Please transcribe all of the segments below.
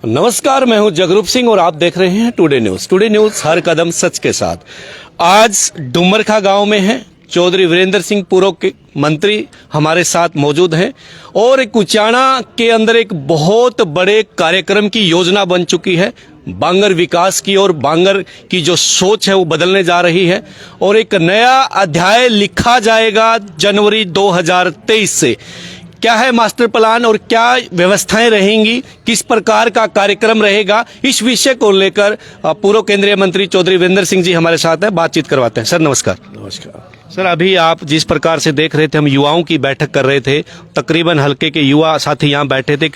नमस्कार, मैं हूं जगरूप सिंह और आप देख रहे हैं टुडे न्यूज। टुडे न्यूज हर कदम सच के साथ। आज डुमरखा गांव में है, चौधरी वीरेंद्र सिंह पूर्व के मंत्री हमारे साथ मौजूद हैं और एक कुचाना के अंदर एक बहुत बड़े कार्यक्रम की योजना बन चुकी है बांगर विकास की, और बांगर की जो सोच है वो बदलने जा रही है और एक नया अध्याय लिखा जाएगा जनवरी 2023 से। क्या है मास्टर प्लान और क्या व्यवस्थाएं रहेंगी, किस प्रकार का कार्यक्रम रहेगा, इस विषय को लेकर पूर्व केंद्रीय मंत्री चौधरी वीरेंद्र सिंह जी हमारे साथ हैं, बातचीत करवाते हैं। सर नमस्कार। नमस्कार सर, अभी आप जिस प्रकार से देख रहे थे, हम युवाओं की बैठक कर रहे थे, तकरीबन हल्के के युवा साथी यहाँ बैठे थे।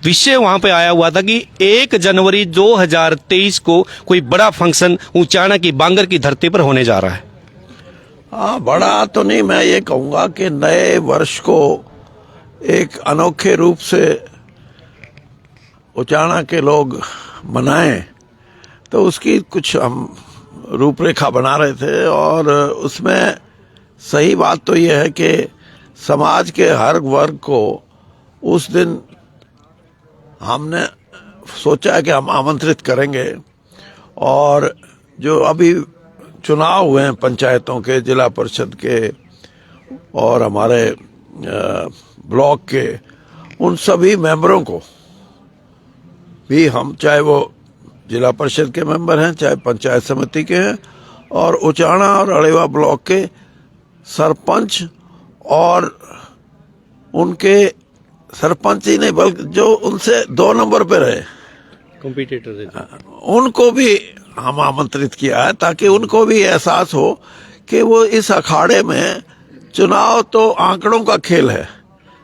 विषय वहां पे आया हुआ था कि 1 जनवरी 2023 को कोई बड़ा फंक्शन उचाना की बांगर की धरती पर होने जा रहा है। हाँ, बड़ा तो नहीं, मैं ये कहूँगा कि नए वर्ष को एक अनोखे रूप से उचाना के लोग मनाएं, तो उसकी कुछ हम रूपरेखा बना रहे थे। और उसमें सही बात तो यह है कि समाज के हर वर्ग को उस दिन हमने सोचा है कि हम आमंत्रित करेंगे। और जो अभी चुनाव हुए हैं पंचायतों के, जिला परिषद के और हमारे ब्लॉक के, उन सभी मेंबरों को भी हम, चाहे वो जिला परिषद के मेंबर हैं, चाहे पंचायत समिति के हैं, और उचाना और अड़ेवा ब्लॉक के सरपंच और उनके सरपंच ही नहीं बल्कि जो उनसे 2 नंबर पे रहे कॉम्पिटिटर, उनको भी हम आमंत्रित किया है, ताकि उनको भी एहसास हो कि वो इस अखाड़े में, चुनाव तो आंकड़ों का खेल है,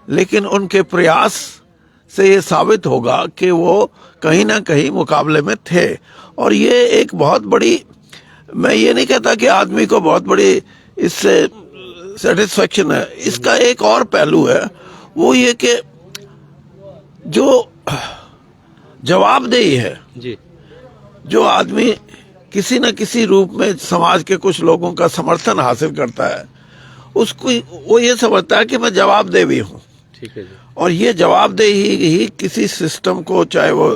लेकिन उनके प्रयास से ये साबित होगा कि वो कहीं ना कहीं मुकाबले में थे। और ये एक बहुत बड़ी, मैं ये नहीं कहता कि आदमी को बहुत बड़ी इससे सेटिस्फेक्शन है, इसका एक और पहलू है, वो ये कि जो जवाबदेही है जी, जो आदमी किसी न किसी रूप में समाज के कुछ लोगों का समर्थन हासिल करता है, उसको वो ये समझता है कि मैं जवाबदेह भी हूँ। ठीक है जी। और ये जवाबदेही ही किसी सिस्टम को, चाहे वो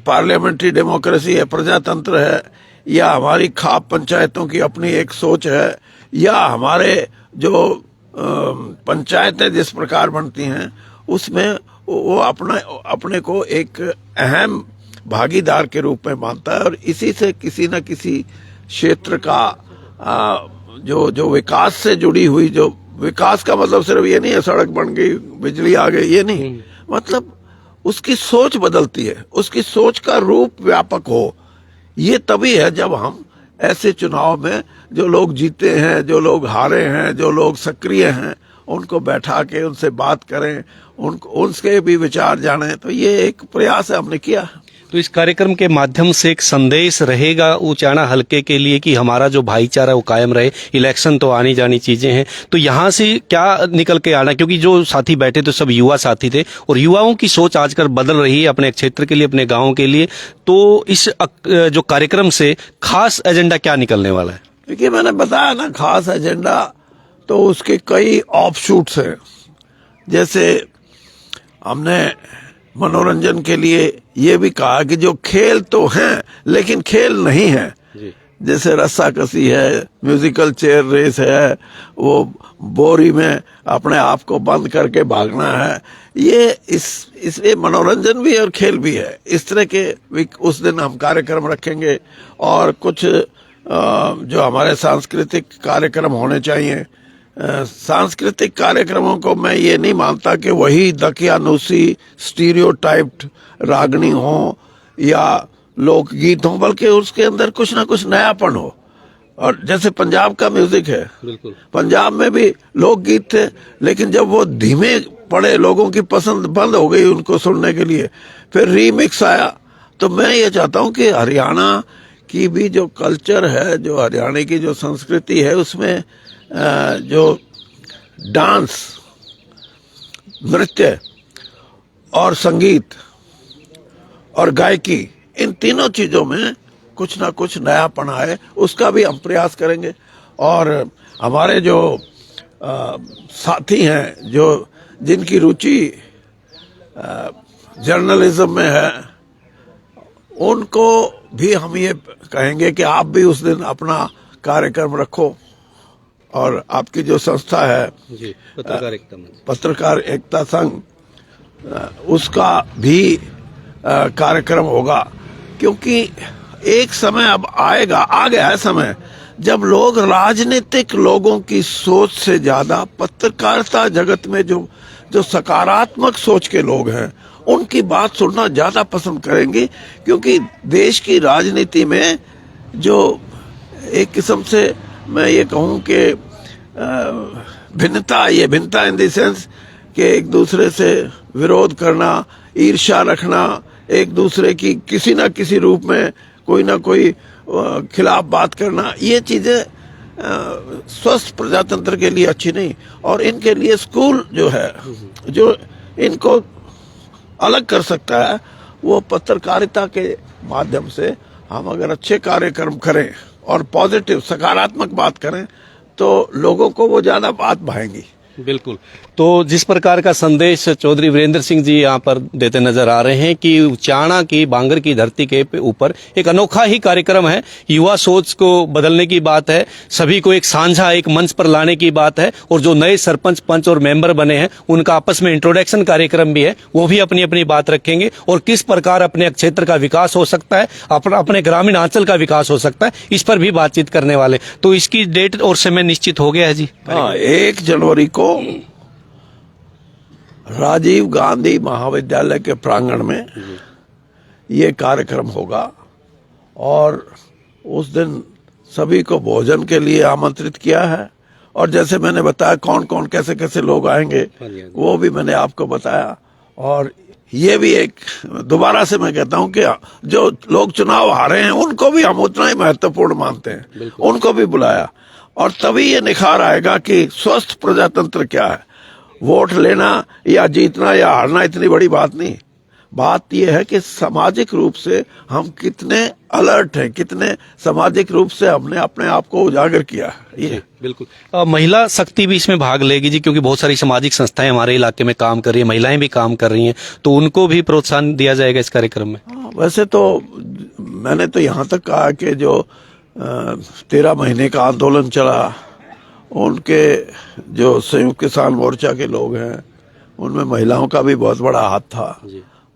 पार्लियामेंट्री डेमोक्रेसी है, प्रजातंत्र है, या हमारी खाप पंचायतों की अपनी एक सोच है, या हमारे जो पंचायतें जिस प्रकार बनती हैं, उसमें वो अपने को एक अहम भागीदार के रूप में मानता है। और इसी से किसी न किसी क्षेत्र का जो विकास से जुड़ी हुई, जो विकास का मतलब सिर्फ ये नहीं है सड़क बन गई, बिजली आ गई, ये नहीं, मतलब उसकी सोच बदलती है, उसकी सोच का रूप व्यापक हो। ये तभी है जब हम ऐसे चुनाव में जो लोग जीते हैं, जो लोग हारे हैं, जो लोग सक्रिय हैं, उनको बैठा के उनसे बात करें, उनके भी विचार जानें। तो ये एक प्रयास है, हमने किया। तो इस कार्यक्रम के माध्यम से एक संदेश रहेगा उचाना हलके के लिए कि हमारा जो भाईचारा वो कायम रहे। इलेक्शन तो आनी जानी चीजें हैं, तो यहाँ से क्या निकल के आना, क्योंकि जो साथी बैठे तो सब युवा साथी थे और युवाओं की सोच आजकल बदल रही है अपने क्षेत्र के लिए, अपने गाँव के लिए। तो इस जो कार्यक्रम से खास एजेंडा क्या निकलने वाला है? देखिए, मैंने बताया ना, खास एजेंडा तो उसके कई ऑफशूट्स हैं। जैसे हमने मनोरंजन के लिए ये भी कहा कि जो खेल तो हैं लेकिन खेल नहीं है, जैसे रस्साकसी है, म्यूजिकल चेयर रेस है, वो बोरी में अपने आप को बंद करके भागना है, ये इसमें मनोरंजन भी और खेल भी है। इस तरह के उस दिन हम कार्यक्रम रखेंगे। और कुछ जो हमारे सांस्कृतिक कार्यक्रम होने चाहिए, सांस्कृतिक कार्यक्रमों को मैं ये नहीं मानता कि वही दकियानूसी स्टीरियोटाइप्ड रागनी हो या लोकगीत हो, बल्कि उसके अंदर कुछ ना कुछ नयापन हो। और जैसे पंजाब का म्यूजिक है, बिल्कुल, पंजाब में भी लोकगीत थे, लेकिन जब वो धीमे पड़े, लोगों की पसंद बंद हो गई उनको सुनने के लिए, फिर रीमिक्स आया। तो मैं ये चाहता हूँ कि हरियाणा की भी जो कल्चर है, जो हरियाणा की जो संस्कृति है, उसमें जो डांस, नृत्य और संगीत और गायकी, इन तीनों चीजों में कुछ ना कुछ नयापन आए, उसका भी हम प्रयास करेंगे। और हमारे जो साथी हैं, जो जिनकी रुचि जर्नलिज्म में है उनको भी हम ये कहेंगे कि आप भी उस दिन अपना कार्यक्रम रखो और आपकी जो संस्था है जी, पत्रकार एकता मंच, पत्रकार एकता संघ, उसका भी कार्यक्रम होगा, क्योंकि एक समय अब आएगा, आ गया है समय, जब लोग राजनीतिक लोगों की सोच से ज्यादा पत्रकारिता जगत में जो सकारात्मक सोच के लोग हैं उनकी बात सुनना ज्यादा पसंद करेंगे। क्योंकि देश की राजनीति में जो एक किस्म से मैं ये कहूं कि भिन्नता इन द सेंस कि एक दूसरे से विरोध करना, ईर्ष्या रखना, एक दूसरे की किसी ना किसी रूप में कोई ना कोई खिलाफ बात करना, ये चीजें स्वस्थ प्रजातंत्र के लिए अच्छी नहीं। और इनके लिए स्कूल जो है, जो इनको अलग कर सकता है, वो पत्रकारिता के माध्यम से हम अगर अच्छे कार्यक्रम करें और पॉजिटिव सकारात्मक बात करें तो लोगों को वो ज्यादा बात भाएंगी। बिल्कुल। तो जिस प्रकार का संदेश चौधरी वीरेंद्र सिंह जी यहाँ पर देते नजर आ रहे हैं कि उचाणा की, बांगर की धरती के ऊपर एक अनोखा ही कार्यक्रम है, युवा सोच को बदलने की बात है, सभी को एक साझा एक मंच पर लाने की बात है, और जो नए सरपंच, पंच और मेंबर बने हैं उनका आपस में इंट्रोडक्शन कार्यक्रम भी है, वो भी अपनी अपनी बात रखेंगे और किस प्रकार अपने क्षेत्र का विकास हो सकता है, अपने ग्रामीण अंचल का विकास हो सकता है, इस पर भी बातचीत करने वाले। तो इसकी डेट और समय निश्चित हो गया है जी। हाँ, 1 जनवरी को राजीव गांधी महाविद्यालय के प्रांगण में ये कार्यक्रम होगा और उस दिन सभी को भोजन के लिए आमंत्रित किया है। और जैसे मैंने बताया कौन कौन कैसे कैसे लोग आएंगे वो भी मैंने आपको बताया। और ये भी एक दोबारा से मैं कहता हूं कि जो लोग चुनाव हारे हैं उनको भी हम उतना ही महत्वपूर्ण मानते हैं, उनको भी बुलाया। और तभी ये निखार आएगा कि स्वस्थ प्रजातंत्र क्या है। वोट लेना या जीतना या हारना इतनी बड़ी बात नहीं, बात यह है कि सामाजिक रूप से हम कितने अलर्ट हैं, कितने सामाजिक रूप से हमने अपने आप को उजागर किया है। ये बिल्कुल। महिला शक्ति भी इसमें भाग लेगी जी, क्योंकि बहुत सारी सामाजिक संस्थाएं हमारे इलाके में काम कर रही है, महिलाएं भी काम कर रही हैं, तो उनको भी प्रोत्साहन दिया जाएगा इस कार्यक्रम में। वैसे तो मैंने तो यहाँ तक कहा कि जो 13 महीने का आंदोलन चला, उनके जो संयुक्त किसान मोर्चा के लोग हैं उनमें महिलाओं का भी बहुत बड़ा हाथ था,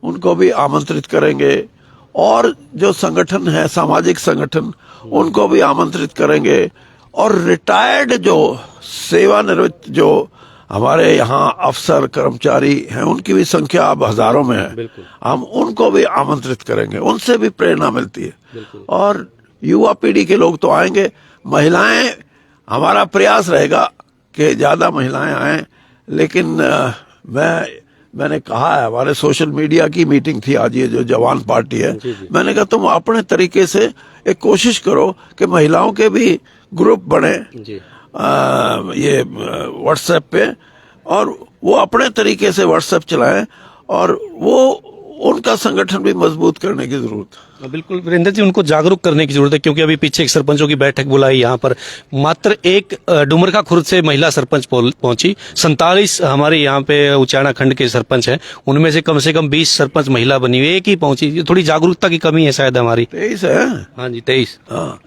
उनको भी आमंत्रित करेंगे। और जो संगठन है, सामाजिक संगठन, उनको भी आमंत्रित करेंगे। और रिटायर्ड जो सेवानिवृत्त जो हमारे यहाँ अफसर कर्मचारी हैं उनकी भी संख्या अब हजारों में है, हम उनको भी आमंत्रित करेंगे, उनसे भी प्रेरणा मिलती है। और युवा पीढ़ी के लोग तो आएंगे, महिलाएं, हमारा प्रयास रहेगा कि ज्यादा महिलाएं आएं। लेकिन मैंने कहा है, हमारे सोशल मीडिया की मीटिंग थी आज, ये जो जवान पार्टी है, मैंने कहा तुम अपने तरीके से एक कोशिश करो कि महिलाओं के भी ग्रुप बने ये व्हाट्सएप पे, और वो अपने तरीके से व्हाट्सएप चलाएं और वो उनका संगठन भी मजबूत करने की जरूरत है। बिल्कुल वीरेंद्र जी, उनको जागरूक करने की जरूरत है, क्योंकि अभी पीछे एक सरपंचों की बैठक बुलाई, यहाँ पर मात्र एक डुमरखा खुर्द से महिला सरपंच पहुंची। 47 हमारे यहाँ पे उचाणा खंड के सरपंच हैं, उनमें से कम 20 सरपंच महिला बनी हुई, एक ही पहुंची। ये थोड़ी जागरूकता की कमी है शायद हमारी। 23 है। हाँ जी, 23। हाँ,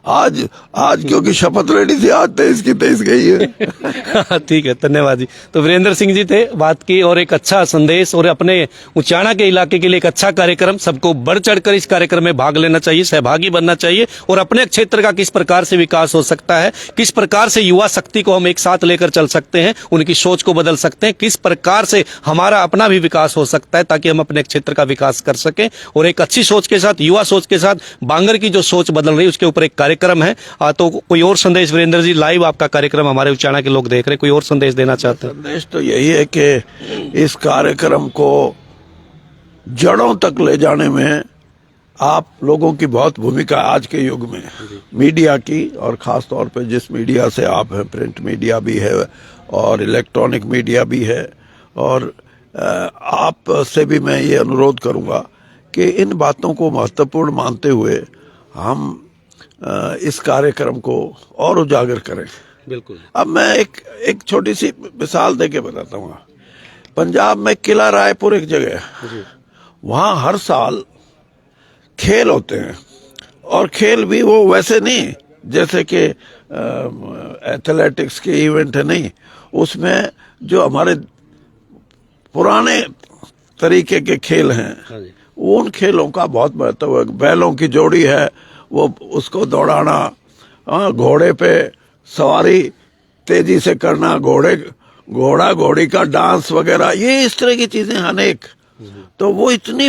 आज क्योंकि शपथ लेनी थी, आज 23 की 23 गई है। ठीक है, धन्यवाद जी। तो वीरेंद्र सिंह जी थे बात की, और एक अच्छा संदेश और अपने उचाणा के इलाके के लिए एक अच्छा कार्यक्रम, सबको बढ़ चढ़कर इस कार्यक्रम में भाग लेना चाहिए, सहभागी बनना चाहिए, और अपने क्षेत्र का किस प्रकार से विकास हो सकता है, किस प्रकार से युवा शक्ति को हम एक साथ लेकर चल सकते हैं, उनकी सोच को बदल सकते हैं, किस प्रकार से हमारा अपना भी विकास हो सकता है, ताकि हम अपने क्षेत्र का विकास कर सकें। और एक अच्छी सोच के साथ, युवा सोच के साथ बांगर की जो सोच बदल रही है उसके ऊपर एक कार्यक्रम है। तो कोई और संदेश वीरेंद्र जी, लाइव आपका कार्यक्रम हमारे उचाणा के लोग देख रहे हैं, कोई और संदेश देना चाहते हैं? संदेश तो यही है कि इस कार्यक्रम को जड़ों तक ले जाने में आप लोगों की बहुत भूमिका आज के युग में, मीडिया की, और खास तौर पे जिस मीडिया से आप हैं, प्रिंट मीडिया भी है और इलेक्ट्रॉनिक मीडिया भी है। और आप से भी मैं ये अनुरोध करूंगा कि इन बातों को महत्वपूर्ण मानते हुए हम इस कार्यक्रम को और उजागर करें। बिल्कुल। अब मैं एक छोटी सी मिसाल देके बताता हूँ। पंजाब में किला रायपुर एक जगह है, वहां हर साल खेल होते हैं, और खेल भी वो वैसे नहीं जैसे कि एथलेटिक्स के इवेंट है, नहीं, उसमें जो हमारे पुराने तरीके के खेल हैं उन खेलों का बहुत महत्व है। बैलों की जोड़ी है, वो उसको दौड़ाना, घोड़े पे सवारी तेजी से करना, घोड़ा घोड़ी का डांस वगैरह, ये इस तरह की चीजें अनेक। तो वो इतनी,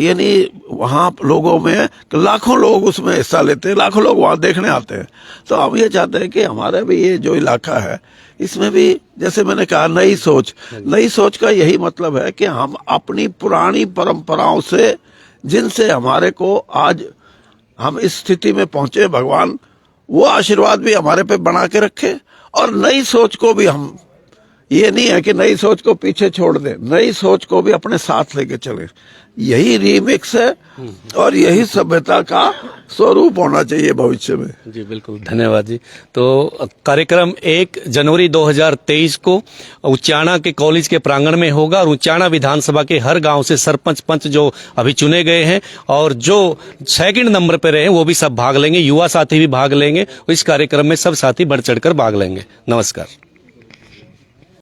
यानी वहाँ लोगों में लाखों लोग उसमें हिस्सा लेते हैं, लाखों लोग वहाँ देखने आते हैं। तो हम ये चाहते हैं कि हमारा भी ये जो इलाका है इसमें भी, जैसे मैंने कहा, नई सोच का यही मतलब है कि हम अपनी पुरानी परंपराओं से, जिनसे हमारे को आज हम इस स्थिति में पहुंचे, भगवान वो आशीर्वाद भी हमारे पे बना के रखे, और नई सोच को भी हम, ये नहीं है कि नई सोच को पीछे छोड़ दें, नई सोच को भी अपने साथ लेके चलें। यही रीमिक्स है और यही सभ्यता का स्वरूप होना चाहिए भविष्य में। जी बिल्कुल, धन्यवाद जी। तो कार्यक्रम 1 जनवरी 2023 को उचाना के कॉलेज के प्रांगण में होगा, और उचाना विधानसभा के हर गांव से सरपंच पंच जो अभी चुने गए हैं और जो सेकंड नंबर पे रहे वो भी सब भाग लेंगे, युवा साथी भी भाग लेंगे। इस कार्यक्रम में सब साथी बढ़ चढ़कर भाग लेंगे। नमस्कार।